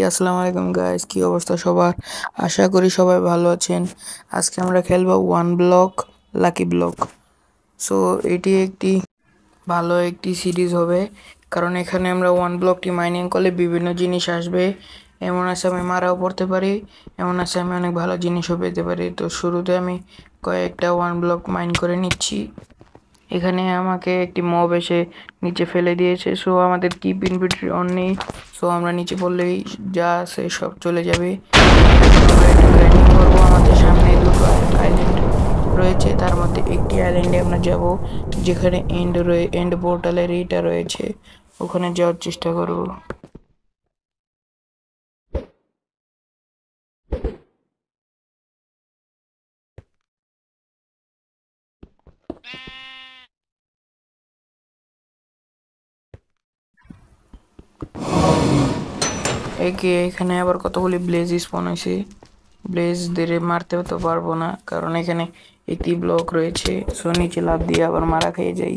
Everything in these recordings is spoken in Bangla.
আসসালামু আলাইকুম গাইস, কি অবস্থা সবার? আশা করি সবাই ভালো আছেন। আজকে আমরা খেলবো one block lucky block. So এটি একটি ভালো একটি সিরিজ হবে, কারণ এখানে আমরা ওয়ান ব্লকটি মাইনিং করলে বিভিন্ন জিনিস আসবে। এমন আছে আমি মারাও পড়তে পারি, এমন আছে আমি অনেক ভালো জিনিসও পেতে পারি। তো শুরুতে আমি কয়েকটা ওয়ান ব্লক মাইন করে নিচ্ছি। এখানে আমাকে একটি মব এসে নিচে ফেলে দিয়েছে, সো আমাদের কিপ ইনভেন্টরি অন নেই। সো আমরা নিচে পড়লেই যা আছে সব চলে যাবে। আমরা একটু গ্রাইন্ডিং করবো। আমাদের সামনে দুটো আইল্যান্ড রয়েছে, তার মধ্যে একটি আইল্যান্ডে আমরা যাব যেখানে এন্ড পোর্টালের এইটা রয়েছে, ওখানে যাওয়ার চেষ্টা করব। এখানে আবার কতগুলি ব্লেজ স্পন হয়েছে। ব্লেজ দিয়ে মারতে তো পারবো না, কারণ এখানে একটি ব্লক রয়েছে। সো নিচে লাফ দিয়ে আবার মারা খেয়ে যাই।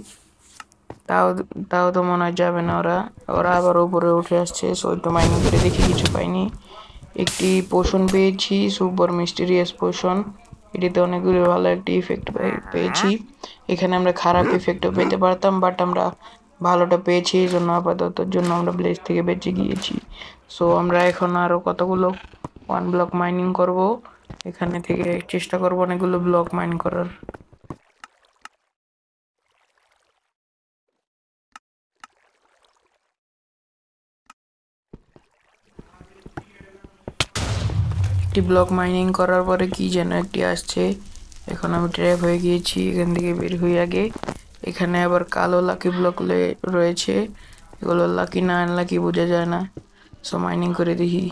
তাও তাও তো মনে হয় যাবে না। ওরা ওরা আবার উপরে উঠে আসছে। সো একটু মাইনিং করে দেখি, কিছু পাইনি। একটি পোষণ পেয়েছি, সুপার মিস্টেরিয়াস পোষণ। এটিতে অনেকগুলো ভালো একটি ইফেক্ট পেয়েছি। এখানে আমরা খারাপ ইফেক্টও পেতে পারতাম, বাট আমরা ভালোটা পেয়েছি, এই জন্য আপাততর জন্য আমরা ব্লেজ থেকে বেঁচে গিয়েছি। সো আমরা এখন আরও কতগুলো ওয়ান ব্লক মাইনিং করব। এখানে থেকে চেষ্টা করব অনেকগুলো ব্লক মাইন করার। একটি ব্লক মাইনিং করার পরে কি যেন একটি আসছে। এখন আমি ট্র্যাপ হয়ে গিয়েছি, এখান থেকে বের হয়ে আগে। এখানে আবার কালো লাকি ব্লক রয়েছে, এগুলো লাকি না আনলাকি বোঝা যায় না। সো মাইনিং করে দেখি।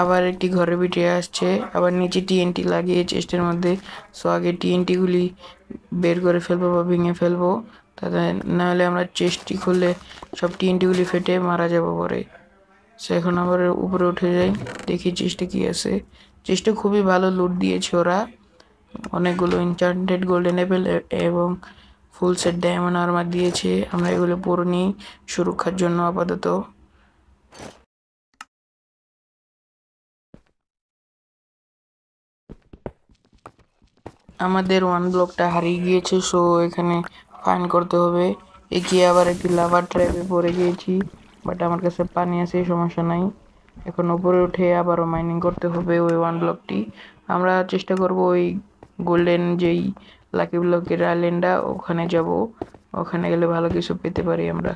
আবার একটি ঘরে বিটে আসছে, আবার নিচে টিএনটি লাগিয়ে চেস্টের মধ্যে। সো আগে টিএনটি গুলি বের করে ফেলবো বা ভেঙে ফেলবো, তাতে না হলে আমরা চেস্টটি খুললে সব টিএনটি গুলি ফেটে মারা যাবো পরে। সো এখন আবার উপরে উঠে যাই, দেখি চেস্টে কি আছে। চেস্টে খুবই ভালো লুট দিয়েছে ওরা। অনেকগুলো এনচান্টেড গোল্ডেন অ্যাপেল এবং ফুল সেট ডায়মন্ড আর্মার দিয়েছে। আমরা এগুলো পরে নিই সুরক্ষার জন্য আপাতত। আমাদের ওয়ান ব্লকটা হারিয়ে গিয়েছে, সো এখানে ফাইন করতে হবে। এগিয়ে আবার একটি লাভার ট্র্যাপে পড়ে গিয়েছি, বাট আমার কাছে পানি আছে, সমস্যা নাই। এখন উপরে উঠে আবারও মাইনিং করতে হবে ওই ওয়ান ব্লকটি। আমরা চেষ্টা করব ওই গোল্ডেন যেই লাকি ব্লকের আইল্যান্ডটা, ওখানে যাব। ওখানে গেলে ভালো কিছু পেতে পারি আমরা।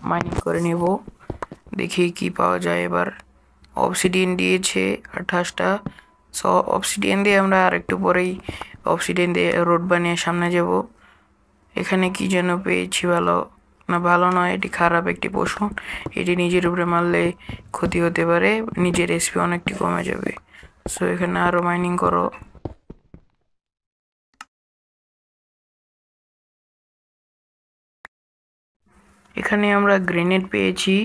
মাইনিং করে নেব, দেখি কি পাওয়া যায় এবার। অবসিডিয়ান দিয়েছে 28টা। সো অবসিডিয়ান দিয়ে আমরা আরেকটু পরেই অবসিডিয়ান দিয়ে রোড বানিয়ে সামনে যাব। এখানে কি যেন পেয়েছি, ভালো না ভালো নয়, এটি খারাপ একটি পশু। এটি নিজের উপরে মারলে ক্ষতি হতে পারে, নিজের এসপি অনেকটি কমে যাবে। সো এখানে আরও মাইনিং করো। এখানে আমরা গ্রেনেড পেয়েছি,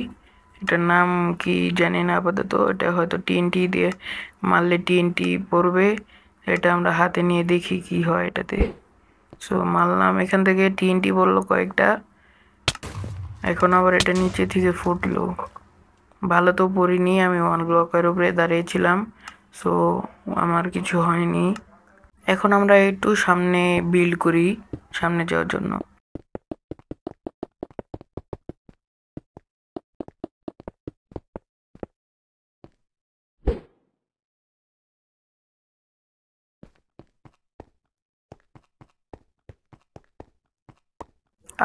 এটার নাম কি জানি না আপাতত। এটা হয়তো টিএনটি দিয়ে মারলে টিএনটি পড়বে। এটা আমরা হাতে নিয়ে দেখি কি হয় এটাতে। সো মারলাম, এখান থেকে টিএনটি পড়লো কয়েকটা। এখন আবার এটা নিচে থেকে ফুটলো। ভালো তো পড়িনি, আমি ওয়ান ব্লকের উপরে দাঁড়িয়েছিলাম, সো আমার কিছু হয়নি। এখন আমরা একটু সামনে বিল্ড করি সামনে যাওয়ার জন্য।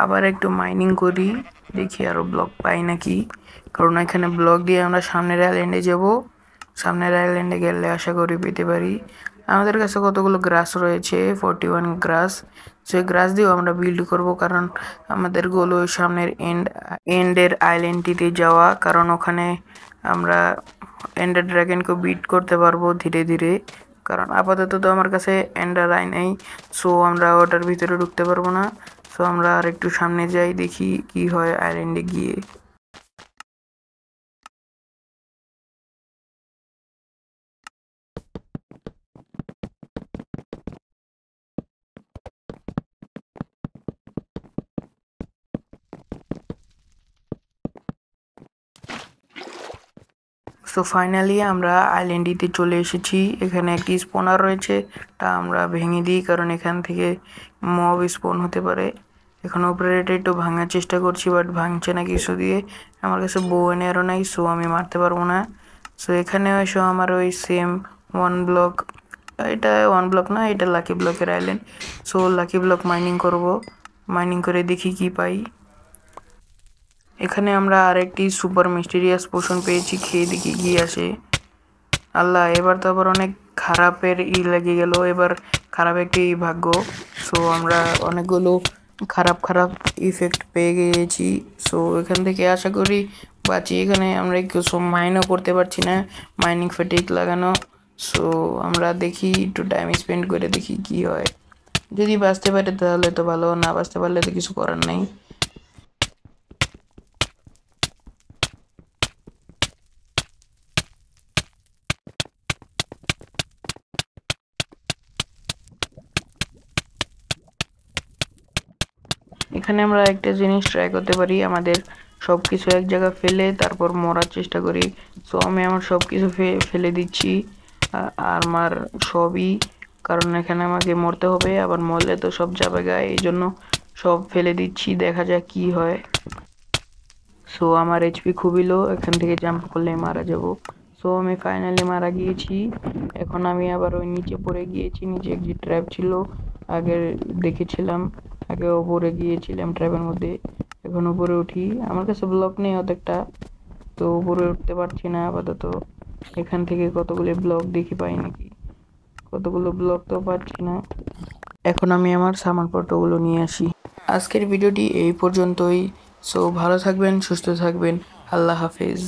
আবার একটু মাইনিং করি, দেখি আরো ব্লক পাই নাকি, কারণ এখানে ব্লক দিয়ে আমরা সামনের আইল্যান্ডে যাব। সামনের আইল্যান্ডে গেলে আশা করি পেতে পারি। আমাদের কাছে কতগুলো গ্রাস রয়েছে, 41 গ্রাস। সেই গ্রাস দিয়েও আমরা বিল্ড করব, কারণ আমাদের গোল ওই সামনের এন্ডের আইল্যান্ডটিতে যাওয়া, কারণ ওখানে আমরা এন্ডার ড্রাগনকে বিট করতে পারবো ধীরে ধীরে। কারণ আপাতত তো আমার কাছে এন্ডার আই নেই, সো আমরা ওটার ভিতরে ঢুকতে পারবো না। সো আমরা আর একটু সামনে যাই, দেখি কি হয় আইল্যান্ডে গিয়ে। সো ফাইনালি আমরা আইল্যান্ডটিতে চলে এসেছি। এখানে একটি স্পনার রয়েছে, তা আমরা ভেঙে দিই কারণ এখান থেকে মব স্পন হতে পারে। এখন উপরে এটা একটু ভাঙার চেষ্টা করছি, বাট ভাঙছে না কিছু দিয়ে। আমার কাছে বো এনে আরও নাই, সো আমি মারতে পারবো না। সো এখানে এসে আমার ওই সেম ওয়ান ব্লক, এটা ওয়ান ব্লক না, এটা লাকি ব্লকের island. So lucky block mining করব, মাইনিং করে দেখি কি পাই। এখানে আমরা আরেকটি সুপার মিস্টিরিয়াস পোশন পেয়েছি, খেয়ে দেখি কি আসে। আল্লাহ, এবার তো আবার অনেক খারাপের লেগে গেল, এবার খারাপ একটি ভাগ্য। সো আমরা অনেকগুলো খারাপ খারাপ ইফেক্ট পেয়ে গিয়েছি। সো এখান থেকে আশা করি বাঁচি। এখানে আমরা কিছু মাইনও করতে পারছি না, মাইনিং ফ্যাটিক লাগানো। সো আমরা দেখি একটু টাইম স্পেন্ড করে দেখি কি হয়। যদি বাঁচতে পারে তাহলে তো ভালো, না বাঁচতে পারলে তো কিছু করার নেই। এখানে আমরা একটা জিনিস ট্রাই করতে পারি, আমাদের সব কিছু এক জায়গায় ফেলে তারপর মরার চেষ্টা করি। সো আমি আমার সব কিছু ফেলে দিচ্ছি, আর আমার সবই, কারণ এখানে আমাকে মরতে হবে, আবার মরলে তো সব যাবে গায়ে, এই জন্য সব ফেলে দিচ্ছি, দেখা যাক কি হয়। সো আমার এইচপি খুবই লো, এখান থেকে জাম্প করলে মারা যাব। সো আমি ফাইনালি মারা গিয়েছি। এখন আমি আবার ওই নিচে পড়ে গিয়েছি, নিচে একটি ট্র্যাপ ছিল, আগে দেখেছিলাম, আগে ওপরে গিয়েছিলাম ট্র্যাপের মধ্যে। এখন উপরে উঠি, আমার কাছে ব্লক নেই অতটা, তো উপরে উঠতে পারছি না আপাতত। এখান থেকে কতগুলো ব্লক দেখি পাই নাকি, কতগুলো ব্লক তো পাচ্ছি না। এখন আমি আমার সামানপত্রগুলো নিয়ে আসি। আজকের ভিডিওটি এই পর্যন্তই। সো ভালো থাকবেন, সুস্থ থাকবেন, আল্লাহ হাফেজ।